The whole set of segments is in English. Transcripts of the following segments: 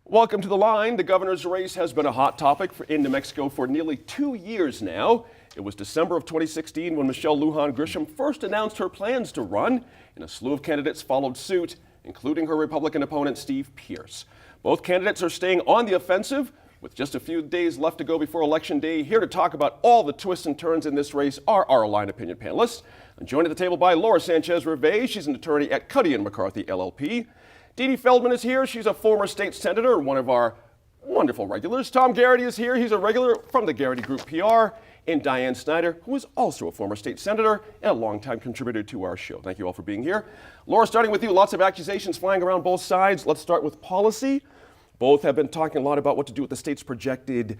Welcome to The Line. The governor's race has been a hot topic in New Mexico for nearly 2 years now. It was December of 2016 when Michelle Lujan Grisham first announced her plans to run, and a slew of candidates followed suit, including her Republican opponent, Steve Pearce. Both candidates are staying on the offensive. With just a few days left to go before Election Day, here to talk about all the twists and turns in this race are our Line opinion panelists. I'm joined at the table by Laura Sanchez-Rivey. She's an attorney at Cuddy & McCarthy, LLP. Dee Dee Feldman is here. She's a former state senator, one of our wonderful regulars. Tom Garrity is here. He's a regular from the Garrity Group PR. And Diane Snyder, who is also a former state senator and a longtime contributor to our show. Thank you all for being here. Laura, starting with you, lots of accusations flying around both sides. Let's start with policy. Both have been talking a lot about what to do with the state's projected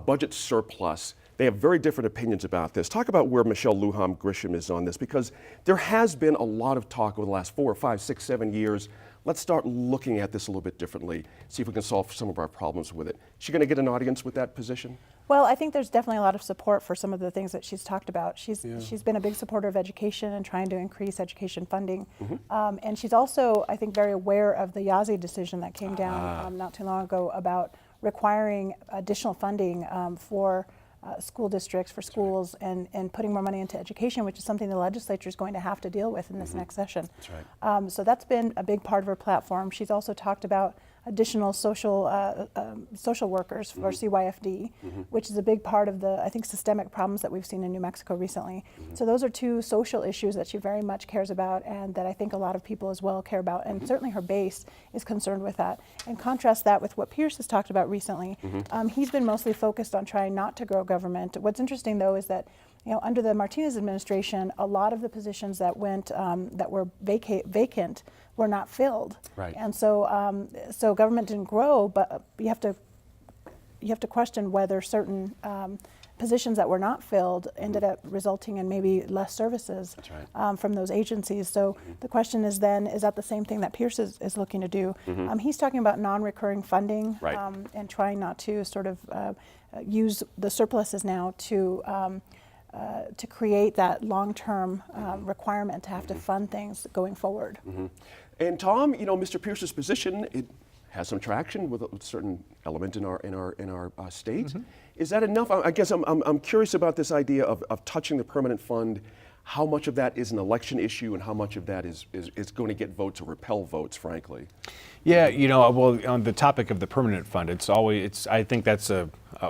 budget surplus. They have very different opinions about this. Talk about where Michelle Lujan Grisham is on this, because there has been a lot of talk over the last 4 or 5, 6, 7 years. Let's start looking at this a little bit differently, see if we can solve some of our problems with it. Is she going to get an audience with that position? Well, I think there's definitely a lot of support for some of the things that she's talked about. She's been a big supporter of education and trying to increase education funding. And she's also, I think, very aware of the Yazzie decision that came down not too long ago about requiring additional funding for school districts, for schools, and putting more money into education, which is something the legislature is going to have to deal with in this next session. That's right. So that's been a big part of her platform. She's also talked about additional social workers for CYFD, which is a big part of the, I think, systemic problems that we've seen in New Mexico recently. So those are two social issues that she very much cares about, and that I think a lot of people as well care about, and certainly her base is concerned with that. And contrast that with what Pearce has talked about recently. He's been mostly focused on trying not to grow government. What's interesting, though, is that under the Martinez administration, a lot of the positions that went that were vacant were not filled, right. And so so government didn't grow, but you have to question whether certain positions that were not filled ended up resulting in maybe less services from those agencies. So the question is then, is that the same thing that Pearce is looking to do? He's talking about non-recurring funding and trying not to sort of use the surpluses now to create that long-term requirement to have to fund things going forward. And Tom, Mr. Pearce's position, it has some traction with a certain element in our state. Is that enough? I guess I'm curious about this idea of touching the permanent fund. How much of that is an election issue, and how much of that is going to get votes or repel votes, frankly? Yeah, well, on the topic of the permanent fund, I think that's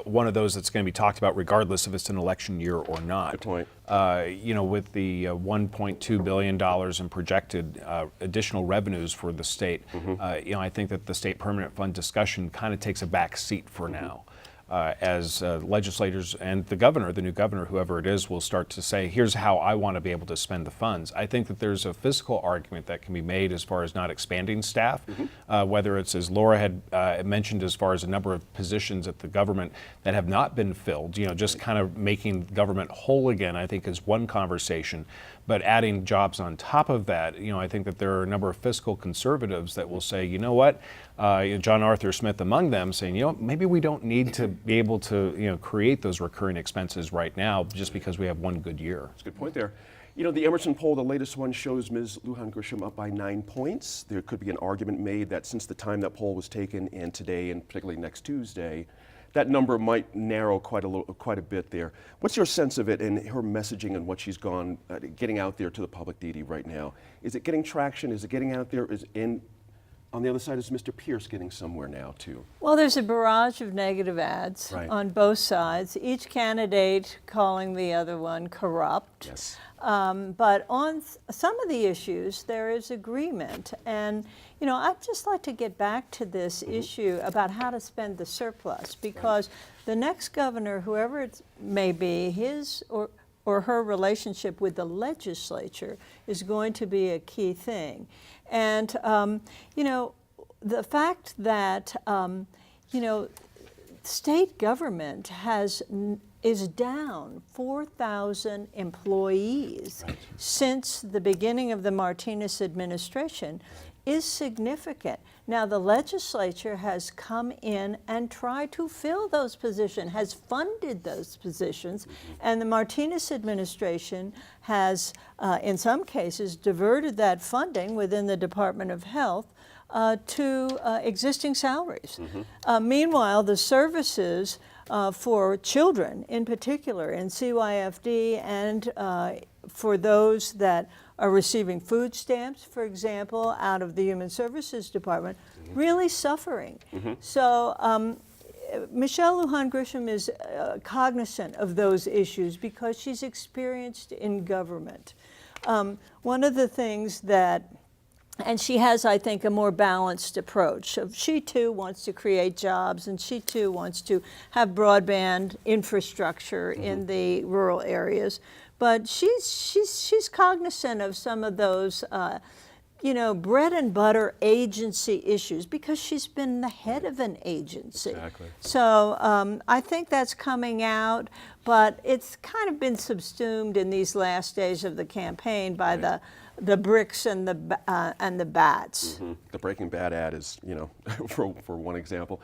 one of those that's going to be talked about regardless if it's an election year or not. Good point. With the $1.2 billion in projected additional revenues for the state, I think that the state permanent fund discussion kind of takes a back seat for now. As legislators and the new governor, whoever it is, will start to say, here's how I want to be able to spend the funds. I think that there's a fiscal argument that can be made as far as not expanding staff, whether it's, as Laura had mentioned, as far as a number of positions at the government that have not been filled, just kind of making government whole again, I think is one conversation. But adding jobs on top of that, I think that there are a number of fiscal conservatives that will say, you know what, John Arthur Smith among them, saying, maybe we don't need to be able to, create those recurring expenses right now just because we have one good year. That's a good point there. The Emerson poll, the latest one, shows Ms. Lujan Grisham up by 9 points. There could be an argument made that since the time that poll was taken and today, and particularly next Tuesday, that number might narrow quite a bit there. What's your sense of it and her messaging and what she's getting out there to the public, Dee Dee, right now? Is it getting traction? Is it getting out there? On the other side, is Mr. Pearce getting somewhere now, too? Well, there's a barrage of negative ads on both sides, each candidate calling the other one corrupt. Yes. But on some of the issues, there is agreement. And, I'd just like to get back to this issue about how to spend the surplus, because the next governor, whoever it may be, his or her relationship with the legislature is going to be a key thing. And, the fact that, state government is down 4,000 employees since the beginning of the Martinez administration is significant. Now, the legislature has come in and tried to fill those positions, has funded those positions, and the Martinez administration has, in some cases, diverted that funding within the Department of Health to existing salaries. Meanwhile, the services for children in particular in CYFD and for those that are receiving food stamps, for example, out of the Human Services Department, really suffering. So Michelle Lujan Grisham is cognizant of those issues because she's experienced in government. One of the things that, and she has, I think, a more balanced approach. She too wants to create jobs, and she too wants to have broadband infrastructure in the rural areas. But she's cognizant of some of those, bread and butter agency issues because she's been the head of an agency. Exactly. So I think that's coming out, but it's kind of been subsumed in these last days of the campaign by the bricks and the bats. The Breaking Bad ad is, for one example.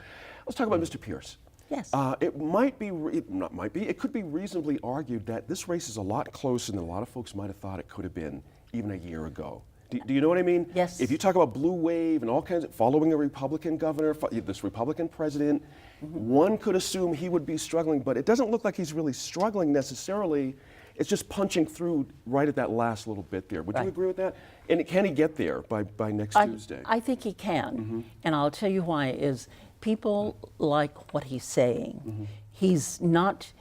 Let's talk about Mr. Pierce. Yes. It could be reasonably argued that this race is a lot closer than a lot of folks might have thought it could have been even a year ago. Do you know what I mean? Yes. If you talk about blue wave and all kinds of following a Republican governor, this Republican president, one could assume he would be struggling, but it doesn't look like he's really struggling necessarily. It's just punching through right at that last little bit there. Would you agree with that? And can he get there by next Tuesday? I think he can. And I'll tell you why is people like what he's saying. He's not,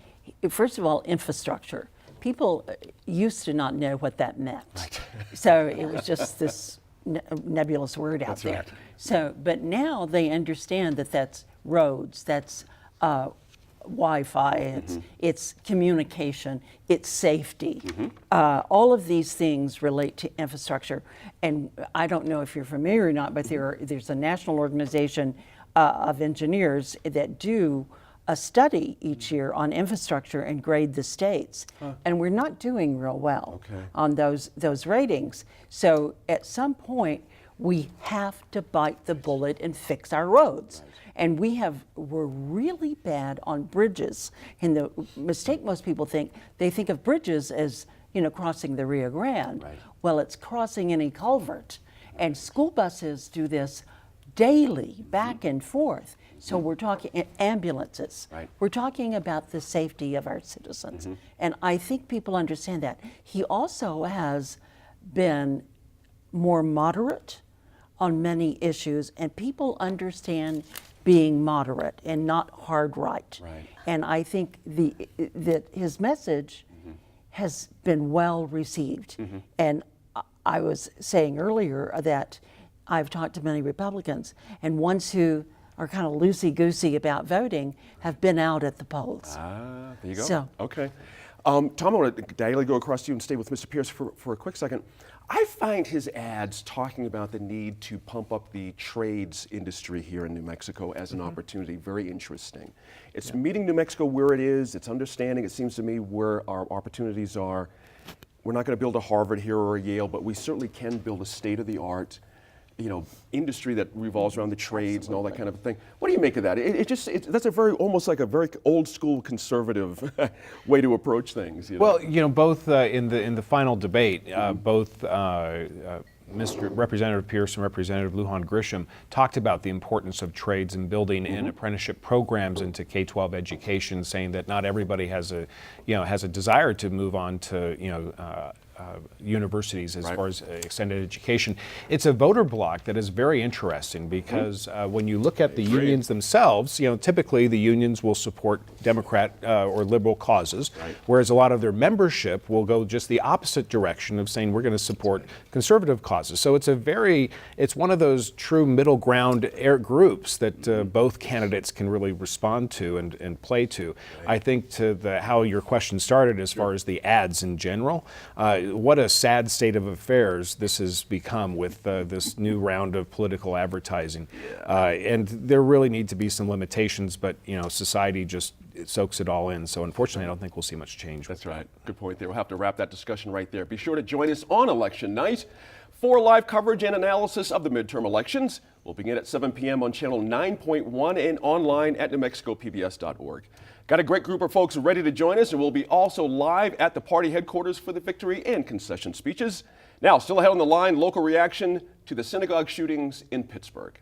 first of all, infrastructure. People used to not know what that meant. Right. So it was just this nebulous word out there. Right. So, but now they understand that that's roads, that's Wi-Fi, it's communication, it's safety. All of these things relate to infrastructure. And I don't know if you're familiar or not, but there's a national organization of engineers that do a study each year on infrastructure and grade the states. And we're not doing real well on those ratings. So at some point, we have to bite the bullet and fix our roads. And we're really bad on bridges. And the mistake most people think, they think of bridges as, crossing the Rio Grande. Right. Well, it's crossing any culvert. And school buses do this daily, back and forth. So we're talking ambulances. Right. We're talking about the safety of our citizens. And I think people understand that. He also has been more moderate on many issues, and people understand being moderate and not hard right. And I think that his message has been well received. And I was saying earlier that I've talked to many Republicans, and ones who are kind of loosey-goosey about voting have been out at the polls. There you go. So- Okay. Tom, I want to diagonally go across to you and stay with Mr. Pierce for a quick second. I find his ads talking about the need to pump up the trades industry here in New Mexico as an opportunity very interesting. It's meeting New Mexico where it is. It's understanding, it seems to me, where our opportunities are. We're not going to build a Harvard here or a Yale, but we certainly can build a state-of-the-art industry that revolves around the trades and all that kind of thing. What do you make of that? That's almost like a very old school conservative way to approach things. Well, both in the final debate, both Representative Pierce and Representative Lujan Grisham talked about the importance of trades and building in apprenticeship programs into K-12 education, saying that not everybody has a desire to move on to universities as far as extended education. It's a voter bloc that is very interesting because when you look at the unions themselves, typically the unions will support Democrat or liberal causes, whereas a lot of their membership will go just the opposite direction of saying we're going to support conservative causes. So it's one of those true middle ground groups that both candidates can really respond to and play to. I think to how your question started as far as the ads in general, what a sad state of affairs this has become with this new round of political advertising. And there really need to be some limitations, but society just soaks it all in. So unfortunately, I don't think we'll see much change. That's right. Good point there. We'll have to wrap that discussion right there. Be sure to join us on election night for live coverage and analysis of the midterm elections. We'll begin at 7 p.m. on channel 9.1 and online at newmexicopbs.org. Got a great group of folks ready to join us, and we'll be also live at the party headquarters for the victory and concession speeches. Now, Now, still ahead on the line, local reaction to the synagogue shootings in Pittsburgh.